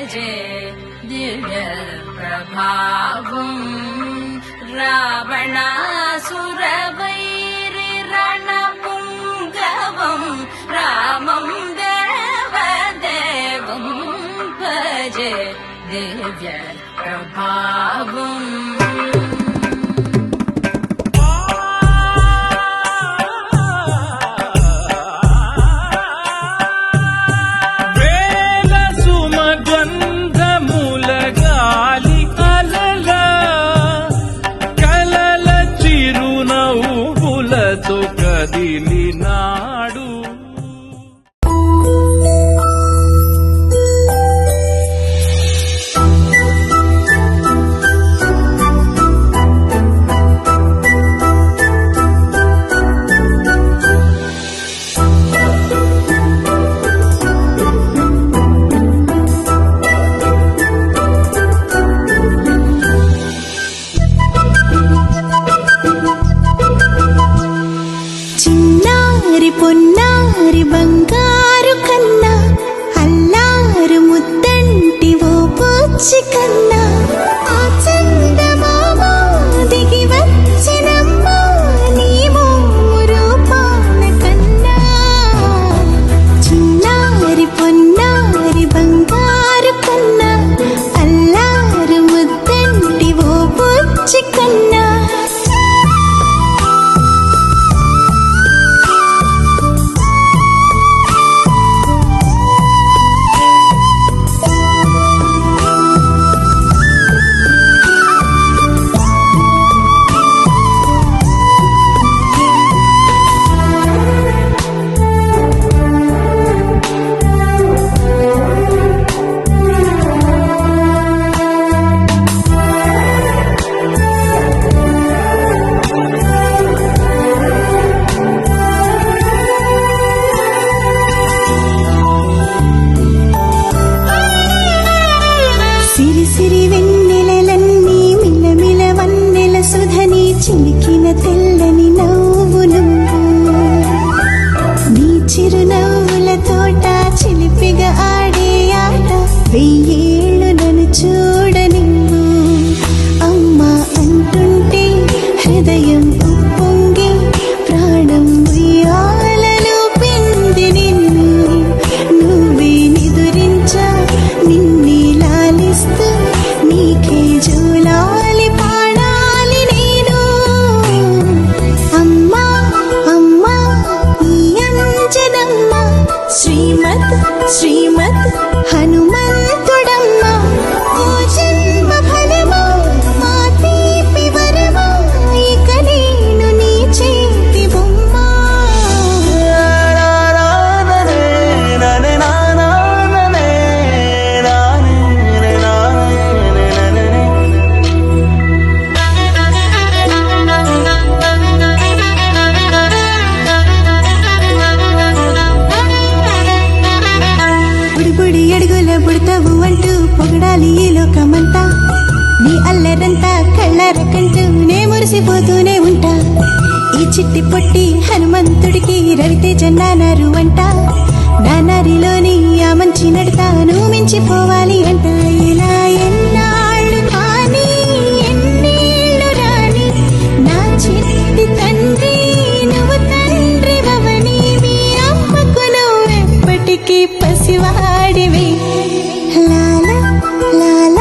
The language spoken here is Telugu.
భజే దివ్య ప్రభావం రావణాసురవైరి రణపుంగవం రామం దేవదేవం భజే దివ్య ప్రభావం కదిలినాడు పొన్నారి బంగారు కన్నా అల్లారు ముద్దంటి ఓ పూచి కన్నా ఆ చందమామ దిగి వచ్చినమ్మా నీ రూపాన కన్నా చిన్నారి పొన్నారి బంగారు కన్నా అల్లారు ముద్దంటి ఓ పూచి కన్నా సిరి వెన్నెలలన్నీ మిలమిల వన్నెల సుధని చిలికిన తెల్లని నవ్వు నువ్వు నీ చిరునవ్వుల తోట చిలిపిగా ఆడే ఆట వెయ్యేళ్ళు నన్ను చూడ నువ్వు అమ్మా అంటుంటే హృదయం ఉప్పొంగి ప్రాణం ఉయ్యాలలో పిండి నిన్ను నువ్వే నిదురించా నిన్నే లాలిస్తూ నీకే జోలాలి పాడాలి నేను అమ్మా అమ్మా ఈ అంజనమ్మ శ్రీమత్ శ్రీమత్ హనుమంతుడమ్మ ఓ జన్మ ఫలమా మా తీపి వరమా ఇక నేను నీ చేతి బొమ్మ బుడి అడుగుల బుడతావు అంటూ పొగడాలి ఈ లోకమంతా నీ అల్లరంతా కళ్ళారకంటూ నే మురిసిపోతూనే ఉంటా ఈ చిట్టి పొట్టి హనుమంతుడికి రవితేజ నానారు అంట నానారిలోని ఆ మంచి నడతాను మించిపోవాలి అంట ఇలా ఎన్నాళ్ళు కానీ ఎన్నేళ్ళు రాని నా చిట్టి తండ్రి నువ్వు తండ్రి భవని మీ అమ్మకు నువ్వు ఎప్పటికీ పసివాడివి లాల లాల